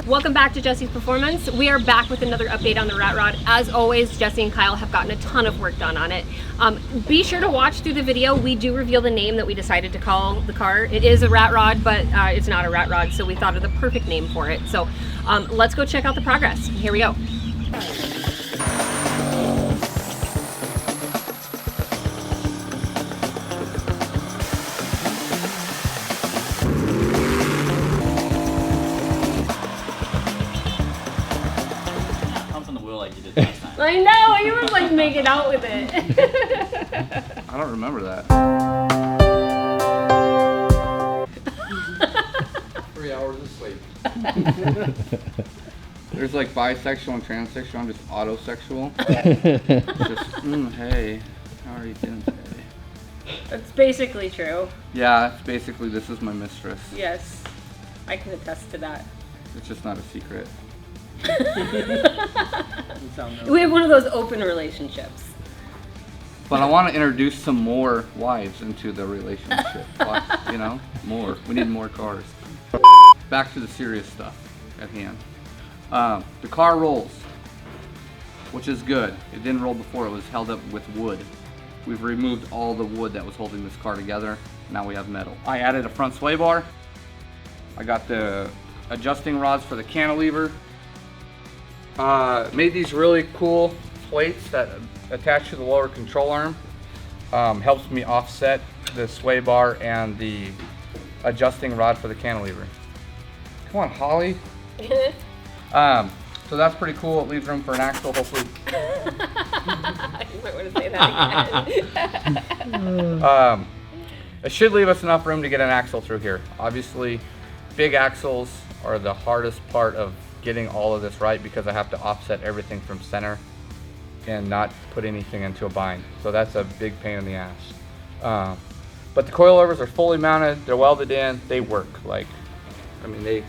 Welcome back to Jessie's Performance. We are back with another update on the Rat Rod. As always, Jessie and Kyle have gotten a ton of work done on it. Be sure to watch through the video. We do reveal the name that we decided to call the car. It is a Rat Rod, but it's not a Rat Rod, so we thought of the perfect name for it. So let's go check out the progress. Here we go. I know, you were like making out with it. I don't remember that. 3 hours of sleep. There's like bisexual and transsexual. I'm just autosexual. Just, hey, how are you doing today? That's basically true. Yeah, it's basically this is my mistress. Yes, I can attest to that. It's just not a secret. We have one of those open relationships. But I want to introduce some more wives into the relationship. You know, more. We need more cars. Back to the serious stuff at hand. The car rolls, which is good. It didn't roll before. It was held up with wood. We've removed all the wood that was holding this car together. Now we have metal. I added a front sway bar. I got the adjusting rods for the cantilever. Made these really cool plates that attach to the lower control arm. Helps me offset the sway bar and the adjusting rod for the cantilever. Come on, Holly. So that's pretty cool. It leaves room for an axle, hopefully. You might want to say that again. It should leave us enough room to get an axle through here. Obviously, big axles are the hardest part of getting all of this right because I have to offset everything from center and not put anything into a bind. So that's a big pain in the ass. But the coilovers are fully mounted, they're welded in, they work. Like, I mean,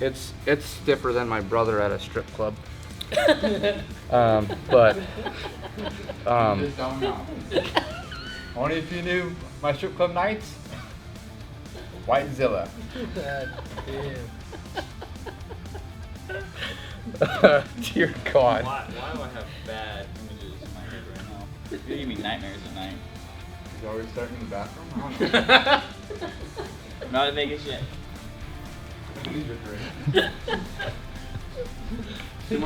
it's stiffer than my brother at a strip club. But only if you knew my strip club nights. Whitezilla. Dear God. Why do I have bad images in my head right now? You're giving me nightmares at night. You always start in the bathroom? I'm not in Vegas yet.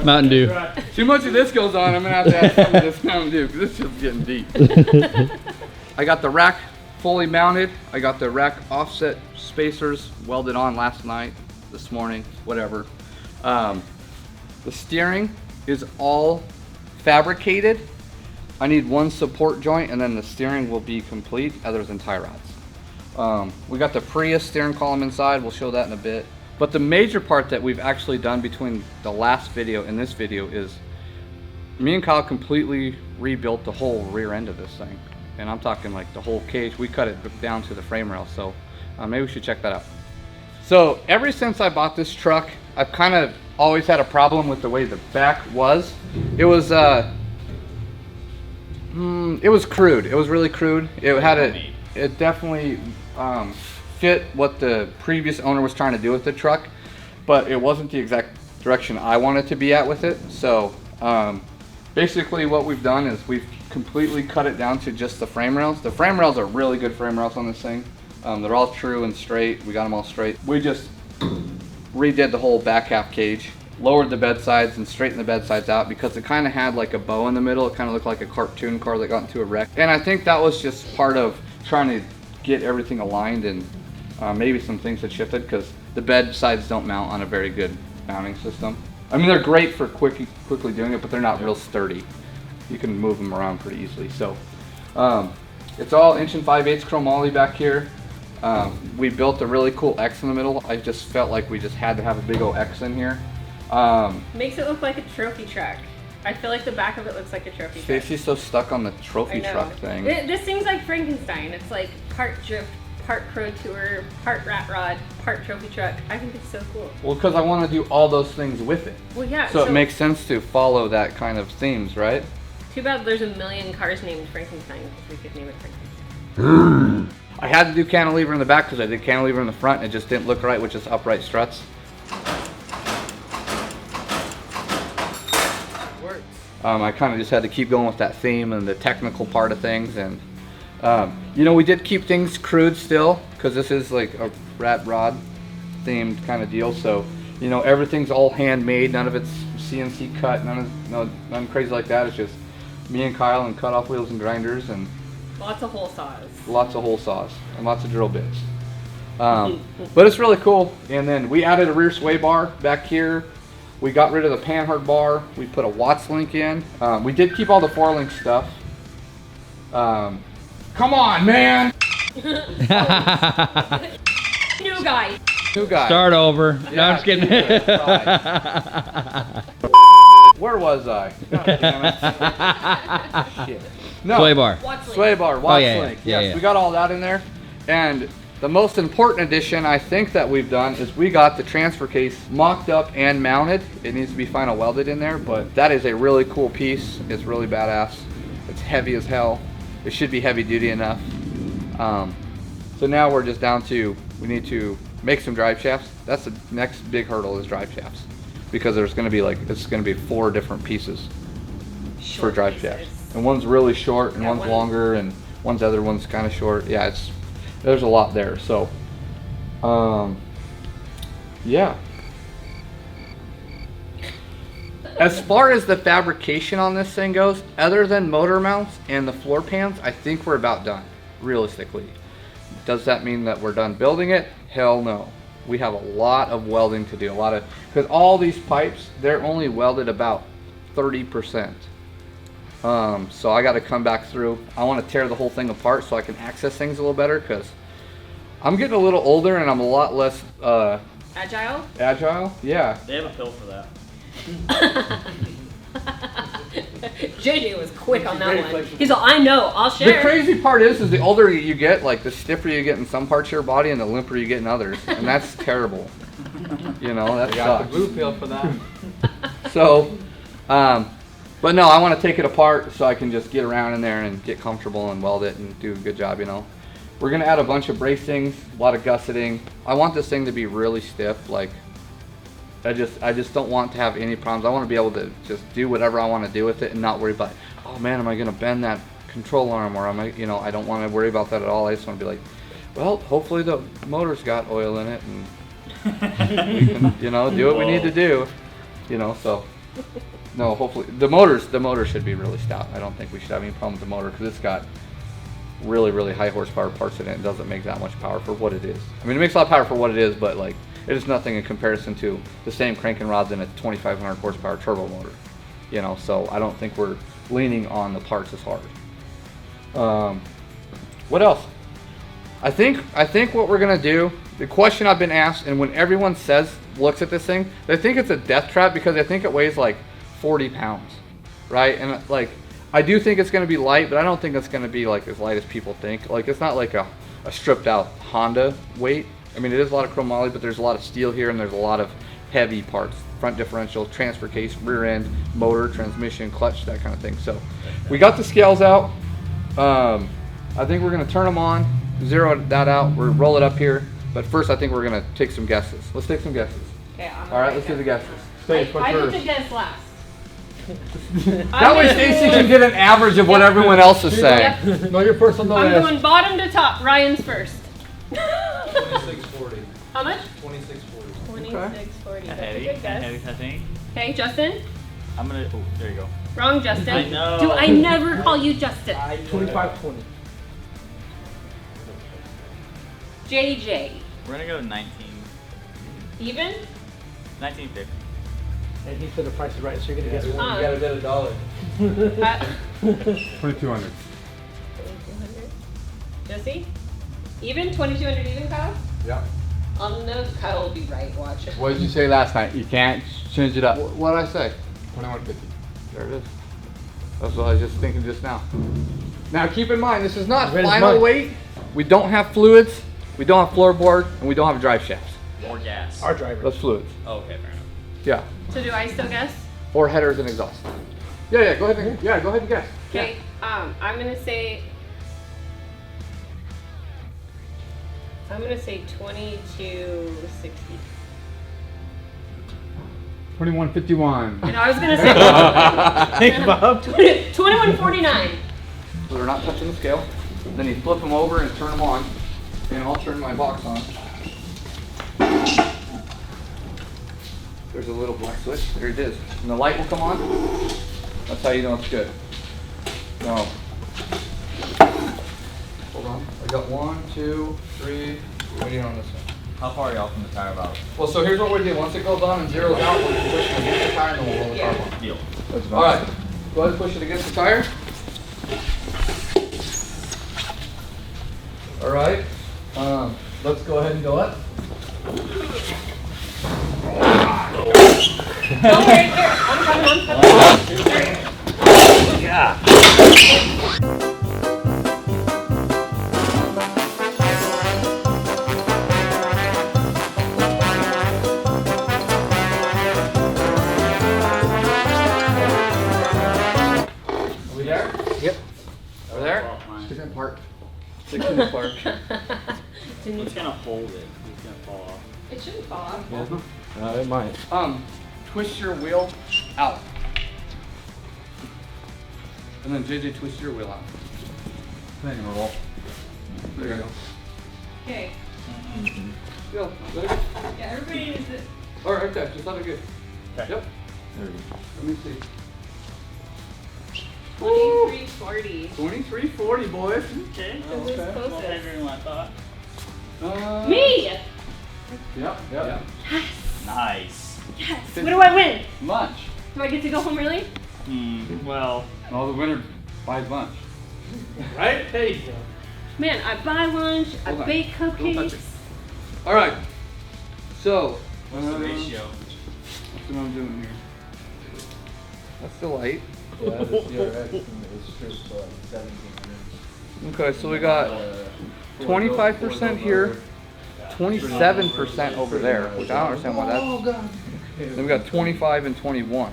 Mountain Dew. Too much of this goes on, I'm gonna have to add some of this Mountain Dew because this is getting deep. I got the rack fully mounted. I got the rack offset spacers welded on last night, this morning, whatever. The steering is all fabricated. I need one support joint and then the steering will be complete, other than tie rods. We got the Prius steering column inside, we'll show that in a bit. But the major part that we've actually done between the last video and this video is me and Kyle completely rebuilt the whole rear end of this thing. And I'm talking like the whole cage. We cut it down to the frame rail, so maybe we should check that out. So ever since I bought this truck, I've kind of always had a problem with the way the back was. It was crude. It was really crude. It definitely fit what the previous owner was trying to do with the truck, but it wasn't the exact direction I wanted to be at with it. So basically what we've done is we've completely cut it down to just the frame rails. The frame rails are really good frame rails on this thing. They're all true and straight. We got them all straight. We just redid the whole back half cage, lowered the bed sides and straightened the bed sides out because it kind of had like a bow in the middle. It kind of looked like a cartoon car that got into a wreck. And I think that was just part of trying to get everything aligned and maybe some things that shifted because the bed sides don't mount on a very good mounting system. I mean, they're great for quickly doing it, but they're not real sturdy. You can move them around pretty easily. So it's all 1 5/8 chromoly back here. We built a really cool X in the middle. I just felt like we just had to have a big old X in here. Makes it look like a trophy truck. I feel like the back of it looks like a trophy truck. Stacey's so stuck on the trophy truck thing. This thing's like Frankenstein. It's like part drift, part pro tour, part rat rod, part trophy truck. I think it's so cool. Well, because I want to do all those things with it. Well, yeah. So it makes sense to follow that kind of themes, right? Too bad there's a million cars named Frankenstein because we could name it Frankenstein. I had to do cantilever in the back because I did cantilever in the front and it just didn't look right with just upright struts. I kind of just had to keep going with that theme and the technical part of things, and you know, we did keep things crude still because this is like a rat rod themed kind of deal. So you know, everything's all handmade, none of it's CNC cut, none crazy like that. It's just me and Kyle and cut off wheels and grinders and lots of hole saws. Lots of hole saws and lots of drill bits. But it's really cool. And then we added a rear sway bar back here. We got rid of the panhard bar. We put a Watts link in. We did keep all the 4-link stuff. Come on, man! New guy. New guy. Start over. Yeah, No, I'm just kidding. Where was I? God damn it. Shit. No. Sway bar. Sway bar, Watts yeah, link. yeah, Yes, yeah. we got all that in there. And the most important addition I think that we've done is we got the transfer case mocked up and mounted. It needs to be final welded in there, but that is a really cool piece. It's really badass. It's heavy as hell. It should be heavy duty enough. So now we're just down to, we need to make some drive shafts. That's the next big hurdle, is drive shafts. Because there's gonna be like, it's gonna be 4 different pieces for drive shafts. And one's really short and one's longer and one's other one's kind of short. Yeah, there's a lot there. So, yeah. As far as the fabrication on this thing goes, other than motor mounts and the floor pans, I think we're about done, realistically. Does that mean that we're done building it? Hell no. We have a lot of welding to do, because all these pipes, they're only welded about 30%. So I got to come back through. I want to tear the whole thing apart so I can access things a little better, because I'm getting a little older and I'm a lot less Agile? agile. Yeah. They have a pill for that. JJ was quick on that one. He's like, I know, I'll share. The crazy part is the older you get, like the stiffer you get in some parts of your body and the limper you get in others, and that's terrible. You know, that Got sucks. the blue pill for that. So, but no, I want to take it apart so I can just get around in there and get comfortable and weld it and do a good job, you know. We're gonna add a bunch of bracings, a lot of gusseting. I want this thing to be really stiff. Like, I just don't want to have any problems. I want to be able to just do whatever I want to do with it and not worry about, oh man, am I gonna bend that control arm, or am I, you know, I don't want to worry about that at all. I just want to be like, well, hopefully the motor's got oil in it and we can, you know, do what we need to do, you know. So no, hopefully the motor should be really stout. I don't think we should have any problem with the motor, because it's got really high horsepower parts in it. It doesn't make that much power for what it is. I mean, it makes a lot of power for what it is, but like, it is nothing in comparison to the same cranking rods in a 2,500 horsepower turbo motor, you know. So I don't think we're leaning on the parts as hard. What else? I think what we're gonna do, the question I've been asked, and when everyone looks at this thing, they think it's a death trap because they think it weighs like 40 pounds, right? And like, I do think it's gonna be light, but I don't think it's gonna be like as light as people think. Like, it's not like a stripped out Honda weight. I mean, it is a lot of chromoly, but there's a lot of steel here and there's a lot of heavy parts. Front differential, transfer case, rear end, motor, transmission, clutch, that kind of thing. So we got the scales out. I think we're gonna turn them on, zero that out, we'll roll it up here. But first I think we're gonna take some guesses. Let's take some guesses. Okay, All right, let's do the guesses. I get to guess last. That way Stacy can get an average of what everyone else is saying. Yep. No, you're first on the I'm list. going bottom to top. Ryan's first. 2640. How much? 2640. 2640. That's a Eddie, good guess. Eddie, I think. Okay, Justin? I'm gonna. Oh, there you go. Wrong, Justin. I know. Do I never call you Justin? 2520. JJ. We're gonna go 19. Even? 1950. And he said the price is right, so you're gonna guess one. You gotta bet $1. 2200. 2200. Jesse? Even? 2200 even, Kyle? Yeah. On the Kyle will be right, watch it. What did you say last night? You can't change it up. What did I say? 2150. There it is. That's what I was just thinking just now. Now keep in mind, this is not Read his final mind. weight. We don't have fluids, we don't have floorboard, and we don't have drive shafts. Or gas. Our driver. That's fluids. Oh, okay, fair enough. Yeah. So do I still guess? Or headers and exhaust. Yeah, go ahead and guess. Okay, I'm gonna say I'm gonna say 2260. 2151. And I was gonna say Thanks, Bob. 2149. So they're not touching the scale. Then you flip them over and turn them on. And I'll turn my box on. There's a little black switch. There it is. And the light will come on. That's how you know it's good. Now, hold on. I got 1, 2, 3. Waiting on this one. How far are y'all from the tire valve? Well, so here's what we do. Once it goes on and zeroes out, we'll just push it against the tire and then we'll roll the car on. Deal. All right. Go ahead and push it against the tire. All right. Let's go ahead and go up. Don't worry, here. I'm coming. Are we there? Yep. Are we there? Stick that part. Stick to the park. It's gonna hold it. It's gonna fall off. It shouldn't fall off. It might. Twist your wheel out. And then JJ, twist your wheel out. Then you roll. There you go. Okay. Yeah, let it go. Yeah, everybody needs it. All right, okay, just let it go. Okay. Yep. There you go. Let me see. 2340. 2340, boys. Okay. Who's Okay. Well, closest? heavier than I thought. Me! Yep. Nice. Yes. What do I win? Lunch. Do I get to go home early? Well, No, the winner buys lunch. Right? There you go. Man, I buy lunch, I Hold on. bake Don't touch cupcakes. it. All right. So. what's the ratio? What's what I'm doing here? That's the light. Yeah, the CRX is true for like 1700. Okay, so we got 25% here, 27% over there, which I don't understand why that's. Then we got 25 and 21.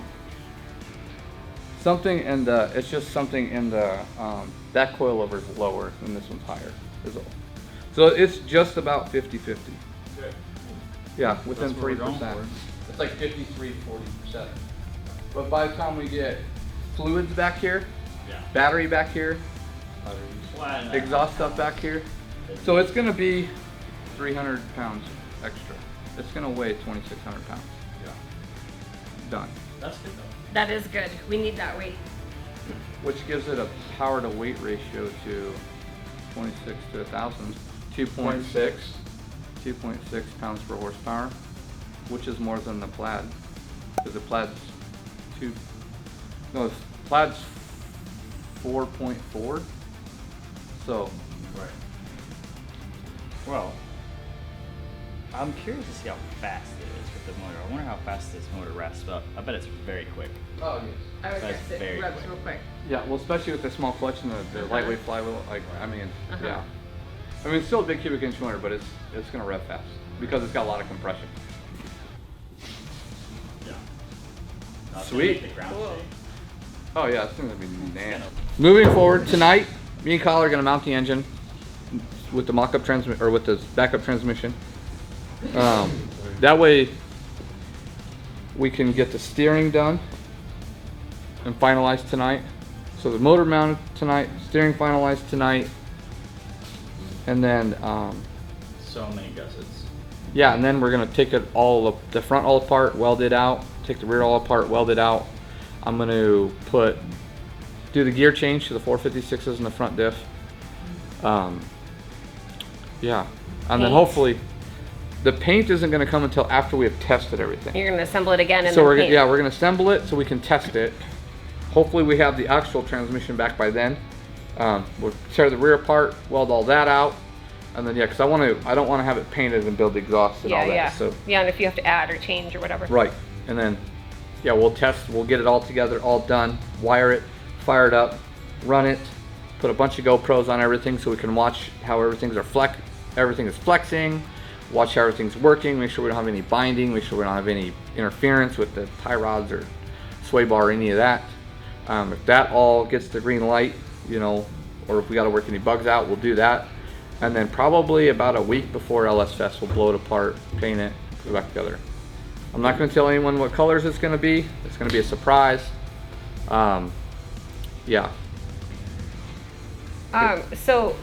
Something in the, it's just something in the, that coilover is lower and this one's higher, is all. So it's just about 50-50. Yeah, within That's what we're going 3%. for. It's like 53-40%. But by the time we get fluids back here, Yeah. battery back here, Well, exhaust stuff back here, so it's gonna be 300 pounds extra. It's gonna weigh 2,600 pounds. Yeah. Done. That's good though. That is good. We need that weight. Which gives it a power to weight ratio to 26 to 1,000, 2.6 pounds per horsepower, which is more than the Plaid, because the Plaid's Plaid's 4.4. So Right. Well, I'm curious to see how fast it is with the motor. I wonder how fast this motor rasps up. I bet it's very quick. oh yes. I would That's guess very it revs quick. real quick. Yeah, well, especially with the small clutch and the lightweight flywheel, like, I mean, Uh-huh. yeah. I mean, it's still a big cubic inch motor, but it's gonna rev fast because it's got a lot of compression. Yeah. Not Sweet. The ground Cool. shake. Oh yeah, it's gonna be nasty. Moving forward tonight, me and Kyle are gonna mount the engine with the mock-up transmission or with the backup transmission. That way, we can get the steering done and finalized tonight. So the motor mounted tonight, steering finalized tonight, and then So many gussets. yeah, and then we're gonna take it all the front all apart, weld it out, take the rear all apart, weld it out. I'm gonna do the gear change to the 456s in the front diff. Yeah, and then Paint. hopefully, the paint isn't gonna come until after we have tested everything. You're gonna assemble it again and So then we're paint. we're gonna assemble it so we can test it. Hopefully we have the actual transmission back by then. We'll tear the rear apart, weld all that out, and then yeah, because I don't want to have it painted and build the exhaust and all that. Yeah. So Yeah, and if you have to add or change or whatever. right, and then yeah, we'll get it all together, all done, wire it, fire it up, run it, put a bunch of GoPros on everything so we can watch how everything is flexing, watch how everything's working, make sure we don't have any binding, make sure we don't have any interference with the tie rods or sway bar or any of that. If that all gets the green light, or if we got to work any bugs out, we'll do that. And then probably about a week before LS Fest, we'll blow it apart, paint it, put it back together. I'm not gonna tell anyone what colors it's gonna be. It's gonna be a surprise. Yeah. So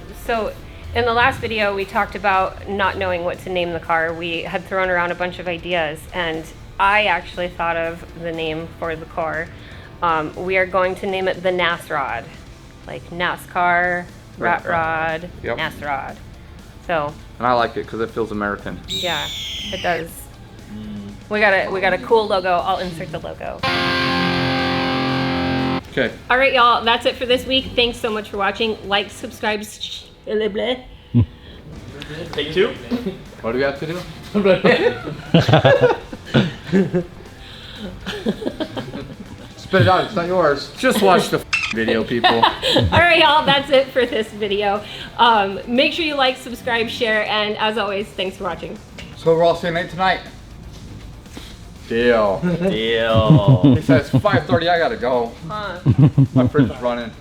in the last video, we talked about not knowing what to name the car. We had thrown around a bunch of ideas, and I actually thought of the name for the car. We are going to name it the RAT ROD, like NASCAR, RAT ROD, Yep. RAT ROD. So And I like it because it feels American. yeah, it does. We got a cool logo. I'll insert the logo. Okay. All right, y'all. That's it for this week. Thanks so much for watching. Like, subscribe. Blah, blah. Take two. What do we have to do? Spit it out. It's not yours. Just watch the video, people. All right, y'all. That's it for this video. Make sure you like, subscribe, share, and as always, thanks for watching. So we're all staying late tonight. Deal. Deal. He says 5:30. I gotta go. Huh. My fridge is running.